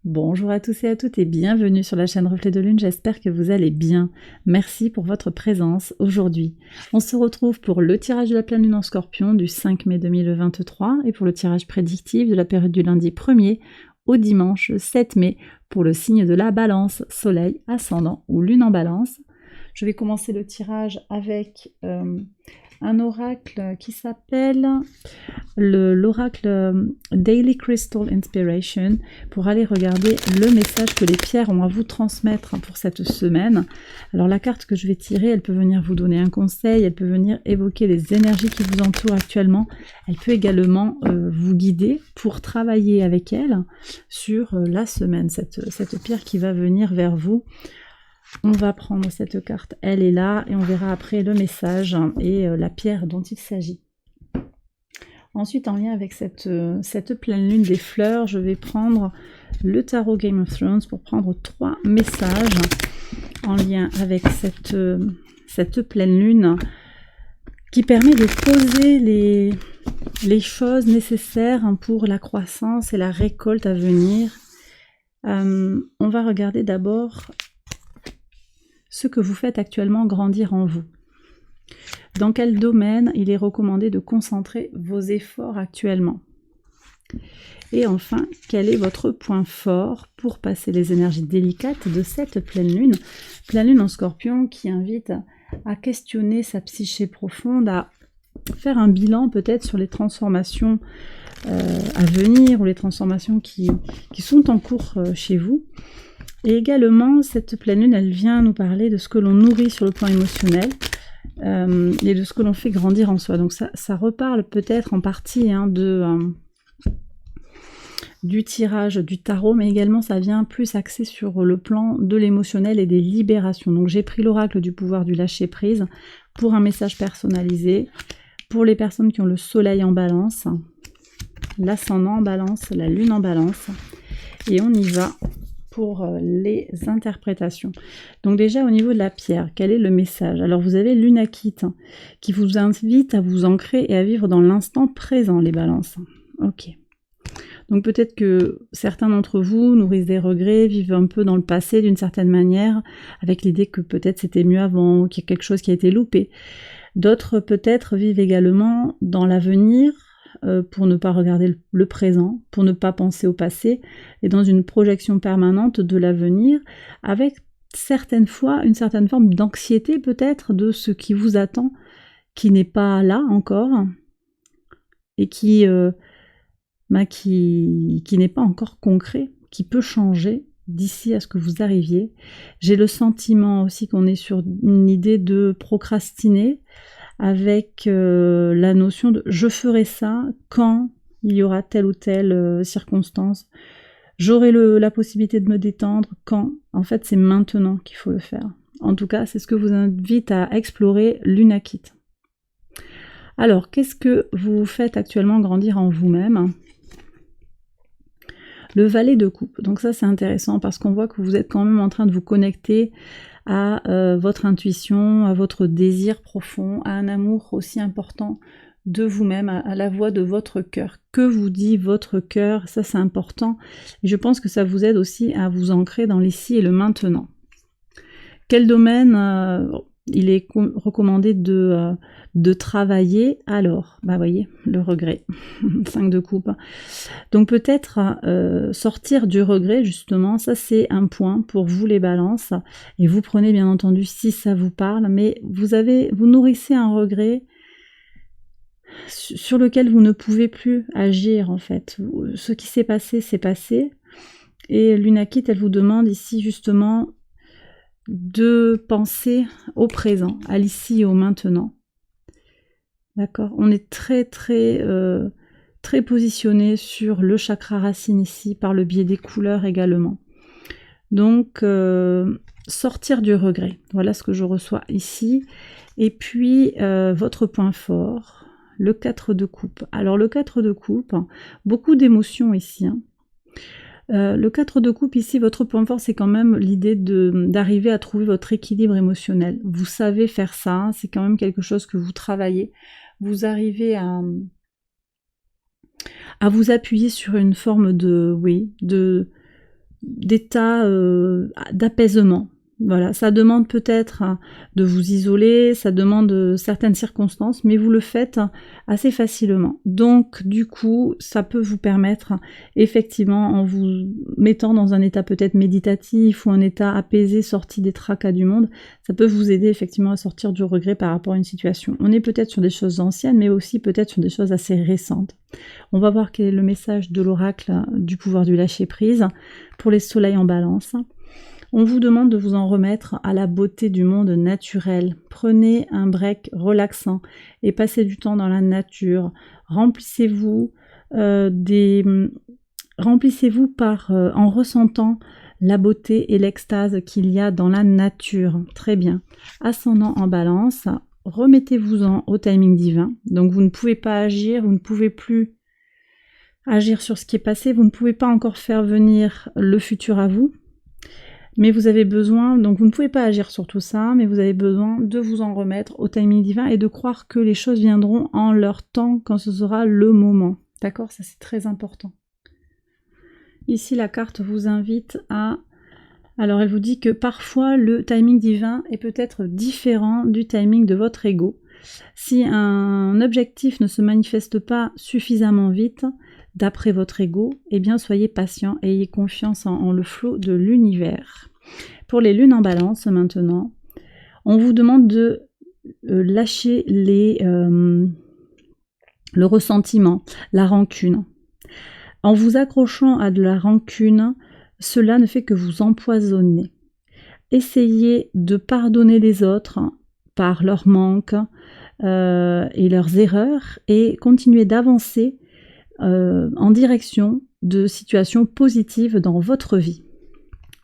Bonjour à tous et à toutes et bienvenue sur la chaîne Reflet de Lune, j'espère que vous allez bien. Merci pour votre présence aujourd'hui. On se retrouve pour le tirage de la pleine lune en Scorpion du 5 mai 2023 et pour le tirage prédictif de la période du lundi 1er au dimanche 7 mai pour le signe de la Balance, Soleil, Ascendant ou Lune en Balance. Je vais commencer le tirage avec un oracle qui s'appelle l'oracle Daily Crystal Inspiration pour aller regarder le message que les pierres ont à vous transmettre pour cette semaine. Alors la carte que je vais tirer, elle peut venir vous donner un conseil, elle peut venir évoquer les énergies qui vous entourent actuellement, elle peut également vous guider pour travailler avec elle sur la semaine, cette pierre qui va venir vers vous. On va prendre cette carte, elle est là, et on verra après le message et la pierre dont il s'agit. Ensuite, en lien avec cette pleine lune des fleurs, je vais prendre le tarot Game of Thrones pour prendre 3 messages en lien avec cette pleine lune qui permet de poser les choses nécessaires pour la croissance et la récolte à venir. On va regarder d'abord ce que vous faites actuellement grandir en vous. Dans quel domaine il est recommandé de concentrer vos efforts actuellement? Et enfin, quel est votre point fort pour passer les énergies délicates de cette pleine lune en Scorpion qui invite à questionner sa psyché profonde, à faire un bilan peut-être sur les transformations à venir ou les transformations qui sont en cours chez vous. Et également, cette pleine lune, elle vient nous parler de ce que l'on nourrit sur le plan émotionnel et de ce que l'on fait grandir en soi. Donc ça reparle peut-être en partie du tirage du tarot, mais également ça vient plus axé sur le plan de l'émotionnel et des libérations. Donc j'ai pris l'oracle du pouvoir du lâcher-prise pour un message personnalisé, pour les personnes qui ont le soleil en balance, l'ascendant en balance, la lune en balance, et on y va pour les interprétations. Donc déjà au niveau de la pierre, quel est le message? Alors vous avez l'Unakite qui vous invite à vous ancrer et à vivre dans l'instant présent, les balances. Ok. Donc peut-être que certains d'entre vous nourrissent des regrets, vivent un peu dans le passé d'une certaine manière, avec l'idée que peut-être c'était mieux avant, qu'il y a quelque chose qui a été loupé. D'autres peut-être vivent également dans l'avenir, pour ne pas regarder le présent, pour ne pas penser au passé, et dans une projection permanente de l'avenir, avec certaines fois une certaine forme d'anxiété peut-être de ce qui vous attend, qui n'est pas là encore, et qui n'est pas encore concret, qui peut changer d'ici à ce que vous arriviez. J'ai le sentiment aussi qu'on est sur une idée de procrastiner, avec la notion de « je ferai ça quand il y aura telle ou telle circonstance, j'aurai la possibilité de me détendre quand ». En fait, c'est maintenant qu'il faut le faire. En tout cas, c'est ce que vous invite à explorer l'Unakite. Alors, qu'est-ce que vous faites actuellement grandir en vous-même? Le valet de coupe. Donc ça, c'est intéressant parce qu'on voit que vous êtes quand même en train de vous connecter à votre intuition, à votre désir profond, à un amour aussi important de vous-même, à la voix de votre cœur. Que vous dit votre cœur? Ça, c'est important. Et je pense que ça vous aide aussi à vous ancrer dans l'ici et le maintenant. Quel domaine il est recommandé de travailler? Alors, bah voyez, le regret, 5 de coupe. Donc peut-être sortir du regret, justement, ça c'est un point pour vous les balances, et vous prenez bien entendu si ça vous parle, mais vous nourrissez un regret sur lequel vous ne pouvez plus agir en fait. Ce qui s'est passé, et l'Unakite, elle vous demande ici justement de penser au présent, à l'ici et au maintenant. D'accord? On est très positionné sur le chakra racine ici, par le biais des couleurs également. Donc, sortir du regret. Voilà ce que je reçois ici. Et puis, votre point fort, le 4 de coupe. Alors, le 4 de coupe, beaucoup d'émotions ici, hein. Le 4 de coupe ici, votre point fort, c'est quand même l'idée d'arriver à trouver votre équilibre émotionnel. Vous savez faire ça, c'est quand même quelque chose que vous travaillez. Vous arrivez à vous appuyer sur une forme de d'état d'apaisement. Voilà, ça demande peut-être de vous isoler, ça demande certaines circonstances, mais vous le faites assez facilement. Donc, du coup, ça peut vous permettre, effectivement, en vous mettant dans un état peut-être méditatif ou un état apaisé, sorti des tracas du monde, ça peut vous aider effectivement à sortir du regret par rapport à une situation. On est peut-être sur des choses anciennes, mais aussi peut-être sur des choses assez récentes. On va voir quel est le message de l'oracle du pouvoir du lâcher-prise pour les soleils en balance. On vous demande de vous en remettre à la beauté du monde naturel. Prenez un break relaxant et passez du temps dans la nature. Remplissez-vous en ressentant la beauté et l'extase qu'il y a dans la nature. Très bien. Ascendant en balance, remettez-vous-en au timing divin. Donc vous ne pouvez pas agir, vous ne pouvez plus agir sur ce qui est passé, vous ne pouvez pas encore faire venir le futur à vous. Mais vous avez besoin, donc vous ne pouvez pas agir sur tout ça, mais vous avez besoin de vous en remettre au timing divin et de croire que les choses viendront en leur temps quand ce sera le moment. D'accord? Ça c'est très important. Ici la carte vous invite à... Alors elle vous dit que parfois le timing divin est peut-être différent du timing de votre ego. Si un objectif ne se manifeste pas suffisamment vite, d'après votre ego, eh bien soyez patient et ayez confiance en le flot de l'univers. Pour les lunes en balance maintenant, on vous demande de lâcher le ressentiment, la rancune. En vous accrochant à de la rancune, cela ne fait que vous empoisonner. Essayez de pardonner les autres par leurs manques et leurs erreurs et continuez d'avancer en direction de situations positives dans votre vie.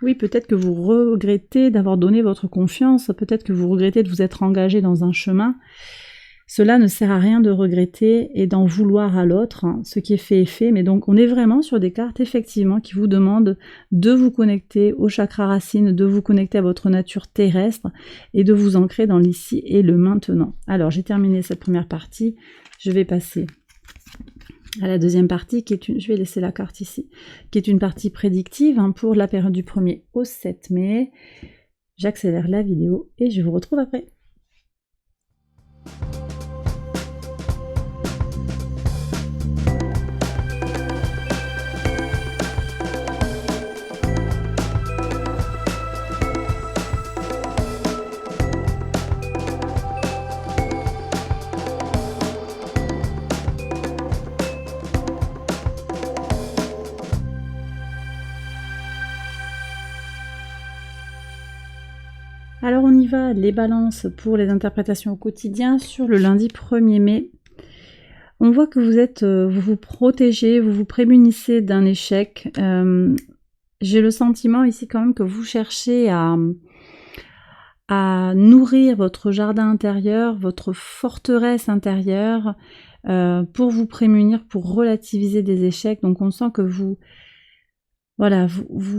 Oui, peut-être que vous regrettez d'avoir donné votre confiance, peut-être que vous regrettez de vous être engagé dans un chemin. Cela ne sert à rien de regretter et d'en vouloir à l'autre. Ce qui est fait est fait, mais donc on est vraiment sur des cartes effectivement qui vous demandent de vous connecter au chakra racine, de vous connecter à votre nature terrestre et de vous ancrer dans l'ici et le maintenant. Alors j'ai terminé cette première partie, je vais passer à la deuxième partie, qui est je vais laisser la carte ici, qui est une partie prédictive pour la période du 1er au 7 mai. J'accélère la vidéo et je vous retrouve après. Alors on y va, les balances pour les interprétations au quotidien sur le lundi 1er mai. On voit que vous vous protégez, vous vous prémunissez d'un échec. J'ai le sentiment ici quand même que vous cherchez à nourrir votre jardin intérieur, votre forteresse intérieure pour vous prémunir, pour relativiser des échecs. Donc on sent que vous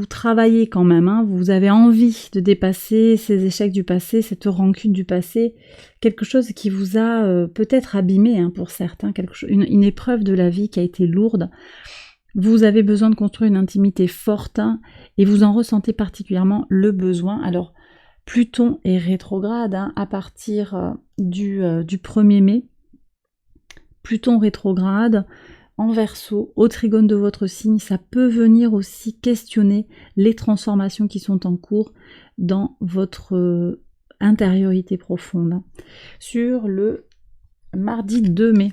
travaillez quand même, vous avez envie de dépasser ces échecs du passé, cette rancune du passé, quelque chose qui vous a peut-être abîmé pour certains, une épreuve de la vie qui a été lourde. Vous avez besoin de construire une intimité forte et vous en ressentez particulièrement le besoin. Alors, Pluton est rétrograde à partir du 1er mai. Pluton rétrograde en Verseau, au trigone de votre signe, ça peut venir aussi questionner les transformations qui sont en cours dans votre intériorité profonde. Sur le mardi 2 mai,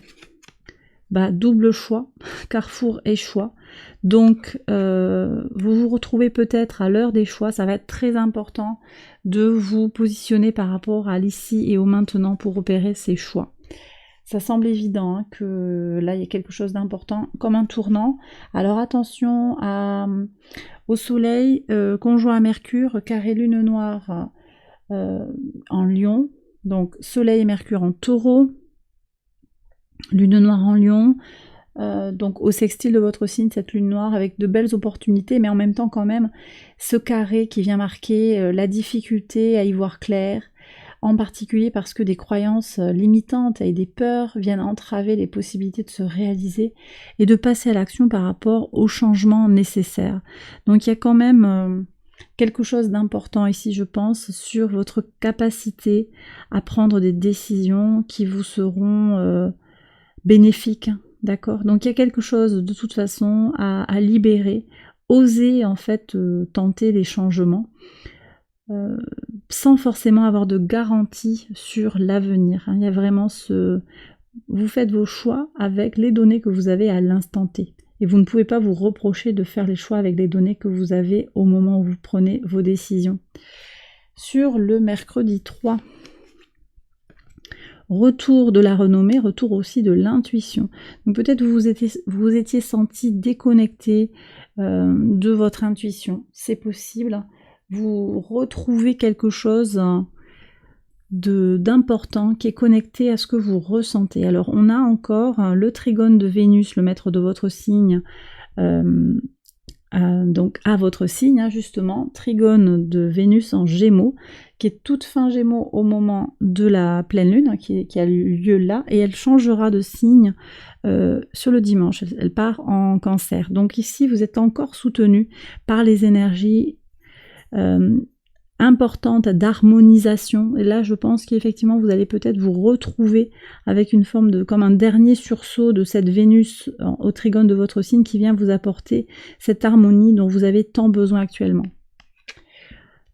double choix, carrefour et choix. Donc vous vous retrouvez peut-être à l'heure des choix, ça va être très important de vous positionner par rapport à l'ici et au maintenant pour opérer ces choix. Ça semble évident que là il y a quelque chose d'important comme un tournant. Alors attention au soleil conjoint à Mercure, carré lune noire en Lion, donc soleil et Mercure en Taureau, lune noire en Lion, donc au sextile de votre signe, cette lune noire avec de belles opportunités, mais en même temps quand même ce carré qui vient marquer la difficulté à y voir clair, en particulier parce que des croyances limitantes et des peurs viennent entraver les possibilités de se réaliser et de passer à l'action par rapport aux changements nécessaires. Donc il y a quand même quelque chose d'important ici, je pense, sur votre capacité à prendre des décisions qui vous seront bénéfiques, d'accord? Donc il y a quelque chose de toute façon à libérer, oser en fait tenter des changements. Sans forcément avoir de garantie sur l'avenir. Il y a vraiment vous faites vos choix avec les données que vous avez à l'instant T. Et vous ne pouvez pas vous reprocher de faire les choix avec les données que vous avez au moment où vous prenez vos décisions. Sur le mercredi 3, retour de la renommée, retour aussi de l'intuition. Donc peut-être vous étiez senti déconnecté de votre intuition. C'est possible. Vous retrouvez quelque chose d'important qui est connecté à ce que vous ressentez. Alors on a encore le trigone de Vénus, le maître de votre signe, donc à votre signe justement, trigone de Vénus en Gémeaux, qui est toute fin Gémeaux au moment de la pleine lune qui a lieu là, et elle changera de signe sur le dimanche, elle part en Cancer. Donc ici vous êtes encore soutenu par les énergies importante d'harmonisation, et là je pense qu'effectivement vous allez peut-être vous retrouver avec une forme de, comme un dernier sursaut de cette Vénus au trigone de votre signe qui vient vous apporter cette harmonie dont vous avez tant besoin actuellement.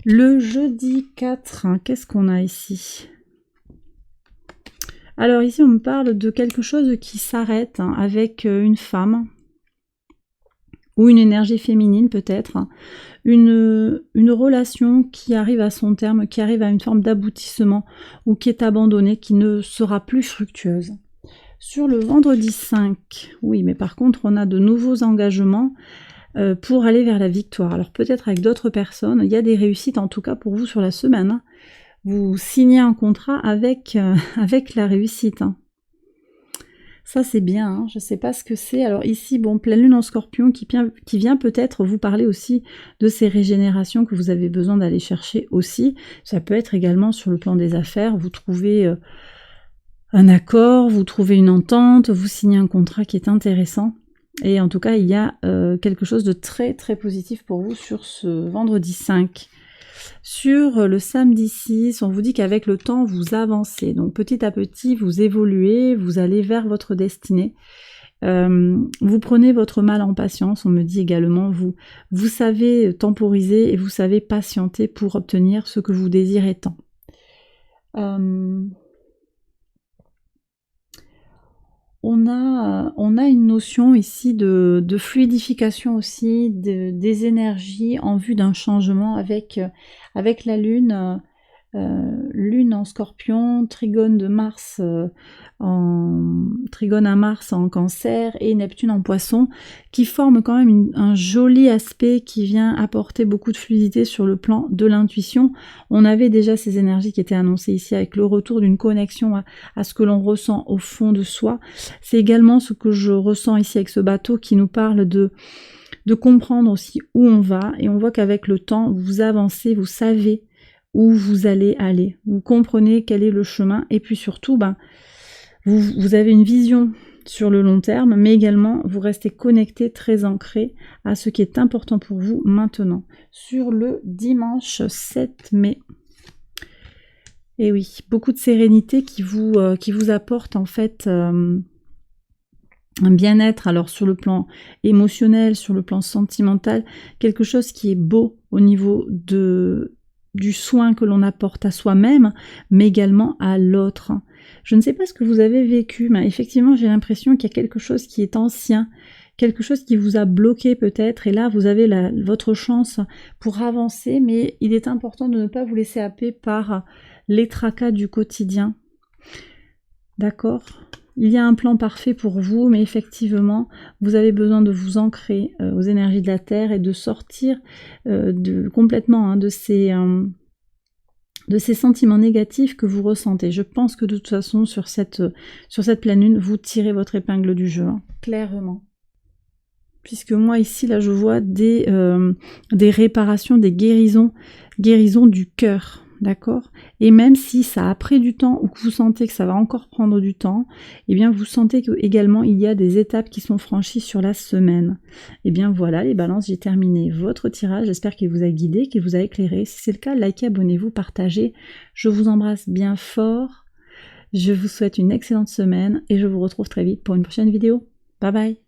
Le jeudi 4, qu'est-ce qu'on a ici? Alors ici on me parle de quelque chose qui s'arrête avec une femme ou une énergie féminine peut-être, une relation qui arrive à son terme, qui arrive à une forme d'aboutissement ou qui est abandonnée, qui ne sera plus fructueuse. Sur le vendredi 5, oui, mais par contre on a de nouveaux engagements pour aller vers la victoire. Alors peut-être avec d'autres personnes, il y a des réussites en tout cas pour vous sur la semaine. Vous signez un contrat avec la réussite. Ça c'est bien, hein. Je ne sais pas ce que c'est. Alors ici, bon, pleine lune en Scorpion qui vient peut-être vous parler aussi de ces régénérations que vous avez besoin d'aller chercher aussi. Ça peut être également sur le plan des affaires, vous trouvez un accord, vous trouvez une entente, vous signez un contrat qui est intéressant. Et en tout cas, il y a quelque chose de très très positif pour vous sur ce vendredi 5. Sur le samedi 6, on vous dit qu'avec le temps, vous avancez. Donc petit à petit, vous évoluez, vous allez vers votre destinée. Vous prenez votre mal en patience, on me dit également. Vous savez temporiser et vous savez patienter pour obtenir ce que vous désirez tant. On a une notion ici de fluidification aussi, des énergies en vue d'un changement avec la lune, lune en Scorpion, trigone de Mars trigone à Mars en Cancer et Neptune en Poisson, qui forment quand même un joli aspect qui vient apporter beaucoup de fluidité sur le plan de l'intuition. On avait déjà ces énergies qui étaient annoncées ici avec le retour d'une connexion à ce que l'on ressent au fond de soi. C'est également ce que je ressens ici avec ce bateau qui nous parle de comprendre aussi où on va, et on voit qu'avec le temps, vous avancez, vous savez où vous allez aller, vous comprenez quel est le chemin, et puis surtout, vous avez une vision sur le long terme, mais également vous restez connecté, très ancré à ce qui est important pour vous maintenant. Sur le dimanche 7 mai, et oui, beaucoup de sérénité qui vous apporte en fait un bien-être, alors sur le plan émotionnel, sur le plan sentimental, quelque chose qui est beau au niveau du soin que l'on apporte à soi-même, mais également à l'autre. Je ne sais pas ce que vous avez vécu, mais effectivement j'ai l'impression qu'il y a quelque chose qui est ancien, quelque chose qui vous a bloqué peut-être, et là vous avez votre chance pour avancer, mais il est important de ne pas vous laisser happer par les tracas du quotidien. D'accord ? Il y a un plan parfait pour vous, mais effectivement, vous avez besoin de vous ancrer aux énergies de la Terre et de sortir complètement de ces sentiments négatifs que vous ressentez. Je pense que de toute façon, sur cette pleine lune, vous tirez votre épingle du jeu, clairement. Puisque moi ici, là, je vois des réparations, des guérisons du cœur. D'accord? Et même si ça a pris du temps ou que vous sentez que ça va encore prendre du temps, eh bien vous sentez que également il y a des étapes qui sont franchies sur la semaine. Eh bien voilà les balances, j'ai terminé votre tirage. J'espère qu'il vous a guidé, qu'il vous a éclairé. Si c'est le cas, likez, abonnez-vous, partagez. Je vous embrasse bien fort. Je vous souhaite une excellente semaine et je vous retrouve très vite pour une prochaine vidéo. Bye bye!